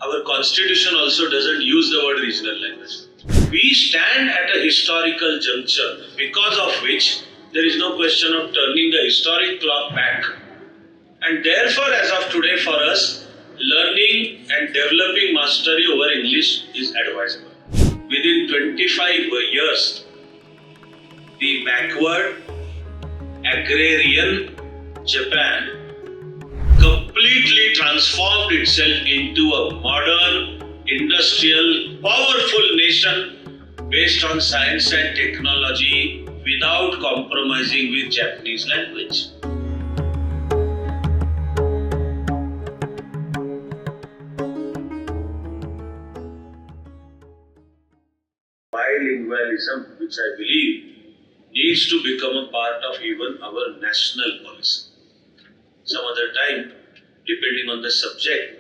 Our constitution also doesn't use the word regional language. We stand at a historical juncture because of which there is no question of turning the historic clock back. And therefore, as of today, for us, learning and developing mastery over English is advisable. Within 25 years, the backward agrarian Japan completely transformed itself into a modern, industrial, powerful nation based on science and technology without compromising with Japanese language. Bilingualism, which I believe needs to become a part of even our national policy. Some other time, depending on the subject,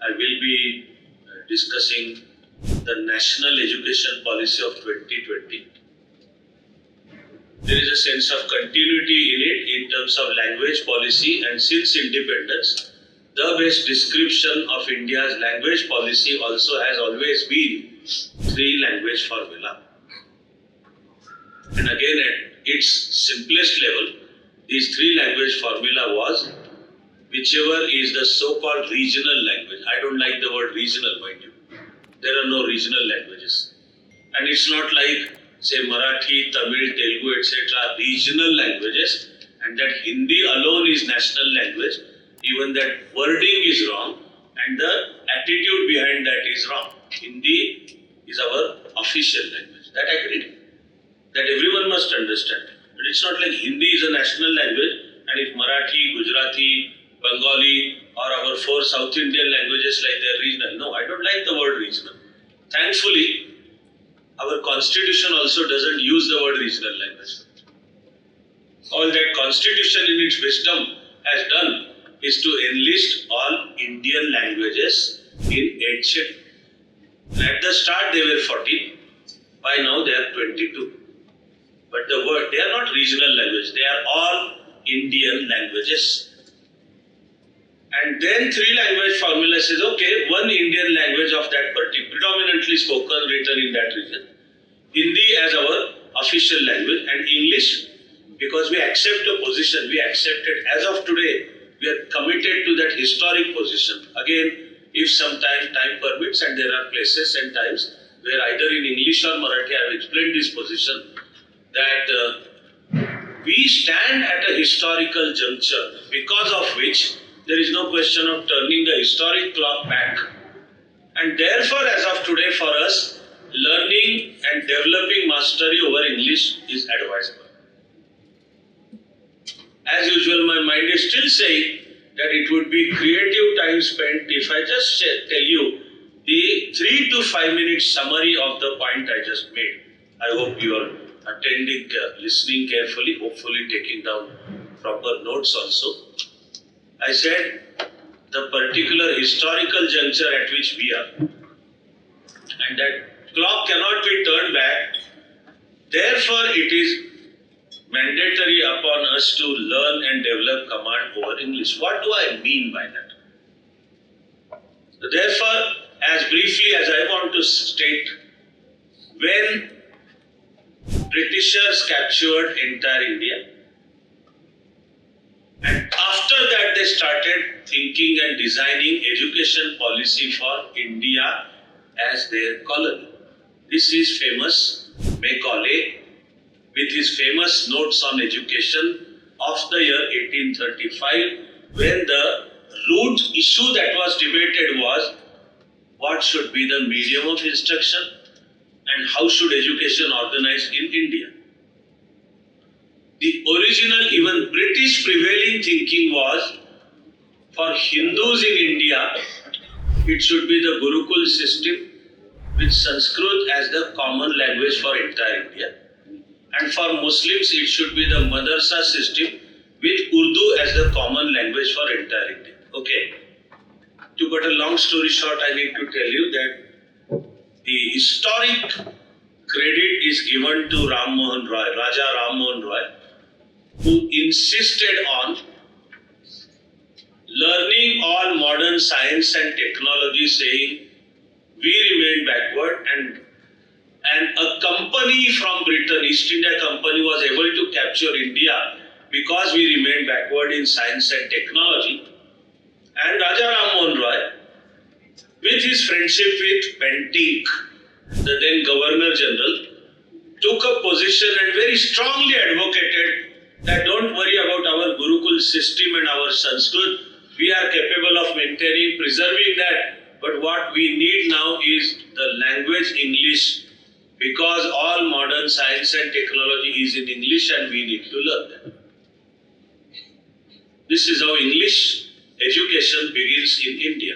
I will be discussing the national education policy of 2020. There is a sense of continuity in it in terms of language policy, and since independence, the best description of India's language policy also has always been three language formula. And again, at its simplest level, this three language formula was whichever is the so-called regional language. I don't like the word regional, mind you. There are no regional languages. And it's not like, say, Marathi, Tamil, Telugu, etc. regional languages, and that Hindi alone is national language. Even that wording is wrong, and the attitude behind that is wrong. Hindi is our official language. That I agree. That everyone must understand. But it's not like Hindi is a national language, and if Marathi, Gujarati, Bengali or our four South Indian languages like they're regional. No, I don't like the word regional. Thankfully, our constitution also doesn't use the word regional language. All that constitution in its wisdom has done is to enlist all Indian languages in 8 schedule. At the start they were 14, by now they are 22. But the word, they are not regional language, they are all Indian languages. And then three language formula says, okay, one Indian language of that particular, predominantly spoken, written in that region. Hindi as our official language, and English, because we accept a position, we accept it as of today, we are committed to that historic position. Again, if sometime time permits, and there are places and times where either in English or Marathi I have explained this position, that we stand at a historical juncture because of which there is no question of turning the historic clock back. And therefore, as of today, for us, learning and developing mastery over English is advisable. As usual, my mind is still saying that it would be creative time spent if I just tell you the 3 to 5 minute summary of the point I just made. I hope you are attending, listening carefully, hopefully taking down proper notes also. I said the particular historical juncture at which we are, and that clock cannot be turned back. Therefore, it is mandatory upon us to learn and develop command over English. What do I mean by that? Therefore, as briefly as I want to state, when Britishers captured entire India, and after that they started thinking and designing education policy for India as their colony. This is famous Macaulay with his famous notes on education of the year 1835, when the root issue that was debated was what should be the medium of instruction and how should education organize in India. The original, even British prevailing thinking was, for Hindus in India, it should be the Gurukul system with Sanskrit as the common language for entire India. And for Muslims, it should be the Madrasa system with Urdu as the common language for entire India. Okay. To cut a long story short, I need to tell you that the historic credit is given to Ram Mohan Roy, Raja Ram Mohan Roy, who insisted on learning all modern science and technology, saying we remain backward, and a company from Britain, East India Company, was able to capture India because we remained backward in science and technology. And Raja Ram Mohan Roy, with his friendship with Bentinck, the then Governor General, took a position and very strongly advocated that don't worry about our Gurukul system and our Sanskrit. We are capable of maintaining, preserving that. But what we need now is the language English, because all modern science and technology is in English and we need to learn that. This is how English education begins in India.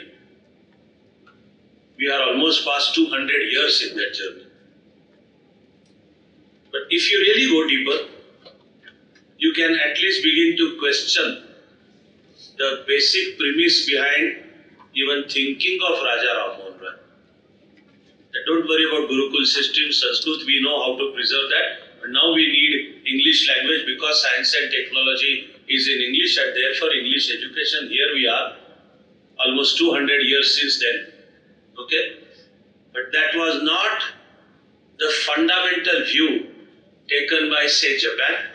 We are almost past 200 years in that journey. But if you really go deeper, you can at least begin to question the basic premise behind even thinking of Raja Ram Mohan Roy. Don't worry about Gurukul system, Sanskrit, we know how to preserve that. But now we need English language because science and technology is in English, and therefore English education. Here we are, almost 200 years since then. Okay? But that was not the fundamental view taken by, say, Japan,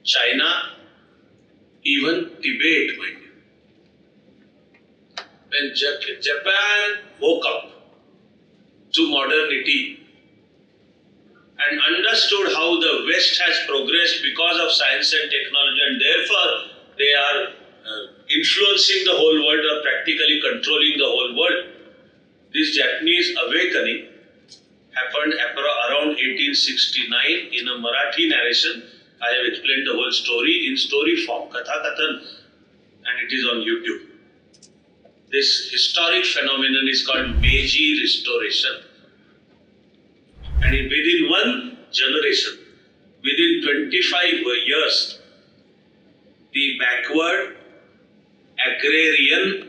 China, even Tibet, mind you. When Japan woke up to modernity and understood how the West has progressed because of science and technology, and therefore they are influencing the whole world or practically controlling the whole world. This Japanese awakening happened around 1869 in a Marathi narration. I have explained the whole story in story form, Katha Kathan, and it is on YouTube. This historic phenomenon is called Meiji Restoration. And within one generation, within 25 years, the backward agrarian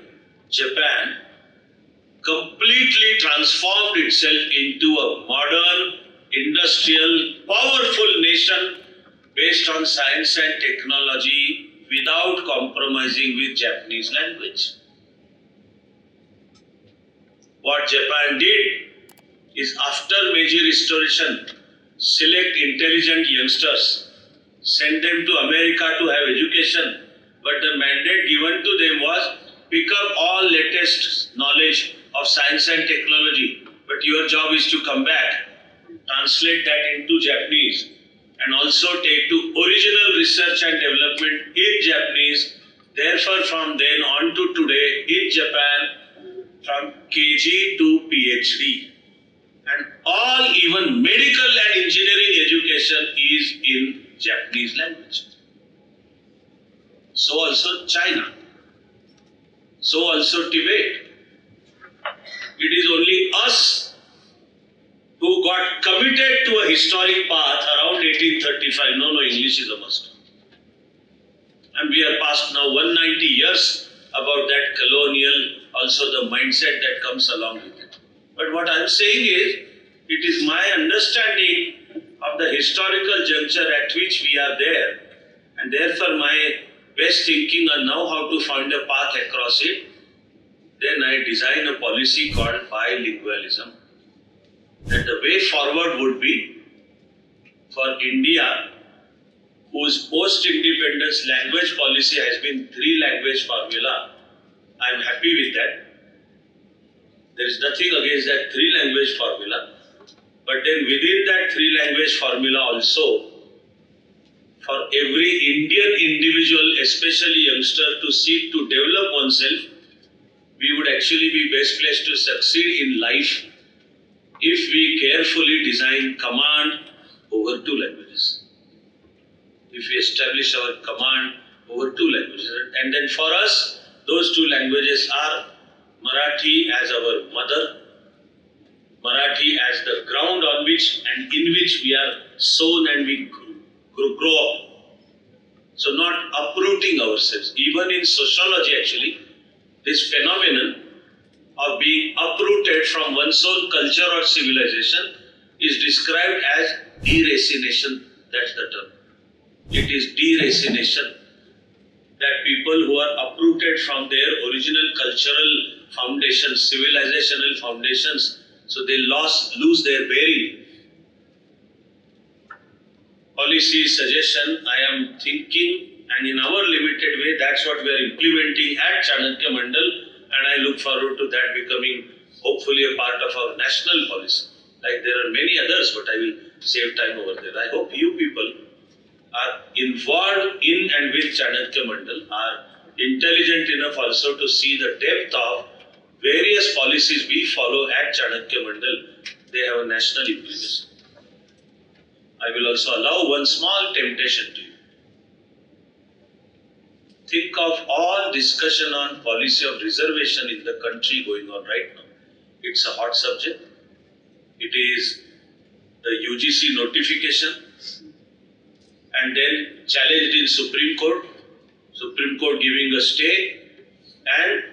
Japan completely transformed itself into a modern, industrial, powerful nation based on science and technology without compromising with Japanese language. What Japan did is, after Meiji Restoration, select intelligent youngsters, send them to America to have education, but the mandate given to them was pick up all latest knowledge of science and technology, but your job is to come back, translate that into Japanese, and also take to original research and development in Japanese. Therefore, from then on to today, in Japan, from KG to PhD, and all, even medical and engineering education is in Japanese language. So also China. So also Tibet. It is only us who got committed to a historic path around 1835. No, English is a must. And we are past now 190 years about that colonial, also the mindset that comes along with it. But what I am saying is, it is my understanding of the historical juncture at which we are there, and therefore my best thinking on now how to find a path across it. Then I design a policy called bilingualism, that the way forward would be for India, whose post-independence language policy has been 3-language formula. I am happy with that. There is nothing against that 3-language formula. But then within that 3-language formula also, for every Indian individual, especially youngster, to seek to develop oneself, we would actually be best placed to succeed in life if we carefully design command over 2 languages. If we establish our command over 2 languages. And then for us, those 2 languages are Marathi as our mother, Marathi as the ground on which and in which we are sown and we grow up. So not uprooting ourselves. Even in sociology actually, this phenomenon of being uprooted from one's own culture or civilization is described as deracination. That's the term. It is deracination. that people who are uprooted from their original cultural foundations, civilizational foundations, so they lose their bearing. Policy suggestion, I am thinking, and in our limited way, that's what we are implementing at Chanakya Mandal, and I look forward to that becoming hopefully a part of our national policy. Like there are many others, but I will save time over there. I hope you people are involved in and with Chanakya Mandal, are intelligent enough also to see the depth of various policies we follow at Chanakya Mandal. They have a national implication. I will also allow one small temptation to you. Think of all discussion on policy of reservation in the country going on right now. It's a hot subject. It is the UGC notification and then challenged in Supreme Court giving a stay, and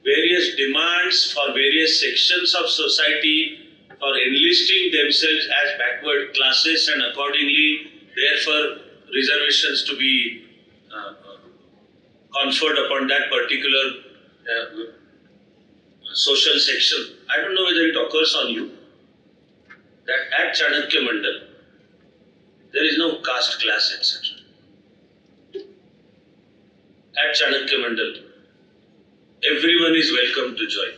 various demands for various sections of society for enlisting themselves as backward classes, and accordingly therefore reservations to be conferred upon that particular social section. I don't know whether it occurs on you that at Chanakya Mandal there is no caste, class, etc. At Chanakya Mandal, everyone is welcome to join.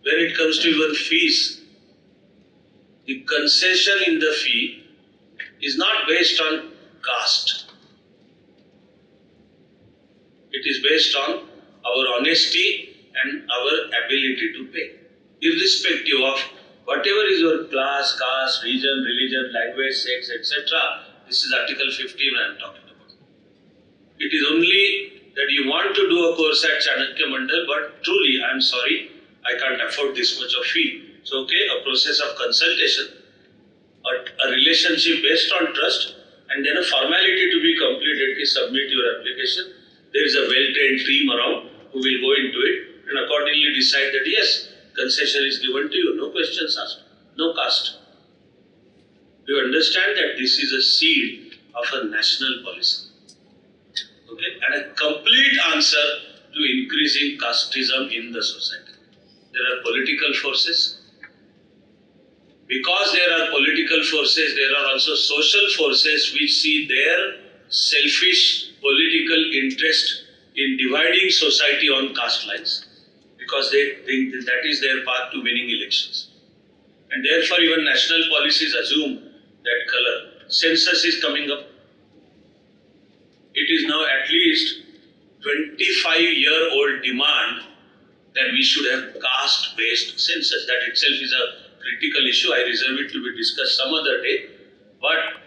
When it comes to even fees, the concession in the fee is not based on caste. It is based on our honesty and our ability to pay, irrespective of whatever is your class, caste, region, religion, language, sex, etc. This is Article 15 I am talking about. It is only that you want to do a course at Chanakya Mandal, but truly, I am sorry, I can't afford this much of fee. So, okay, a process of consultation, a relationship based on trust, and then a formality to be completed to submit your application. There is a well-trained team around who will go into it and accordingly decide that yes, concession is given to you, no questions asked, no caste. You understand that this is a seed of a national policy. Okay, and a complete answer to increasing casteism in the society. There are political forces. Because there are political forces, there are also social forces which see their selfish political interest in dividing society on caste lines, because they think that is their path to winning elections. And therefore even national policies assume that color. Census is coming up. It is now at least 25-year-old demand that we should have caste-based census. That itself is a critical issue. I reserve it to be discussed some other day. But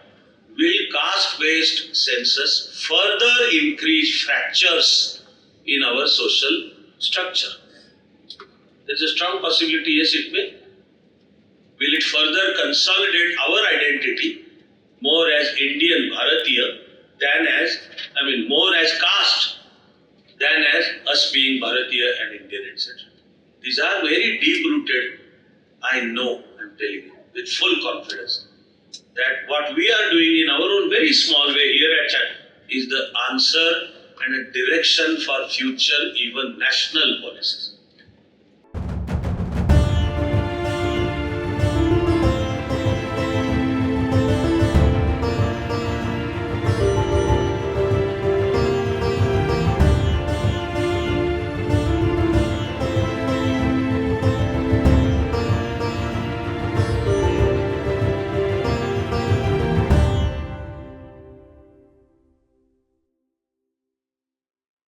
will caste-based census further increase fractures in our social structure? There is a strong possibility, yes, it may. Will it further consolidate our identity more as Indian, Bharatiya, than as, more as caste than as us being Bharatiya and Indian, etc. These are very deep-rooted, I know, I'm telling you, with full confidence, that what we are doing in our own very small way here at Chan is the answer and a direction for future even national policies.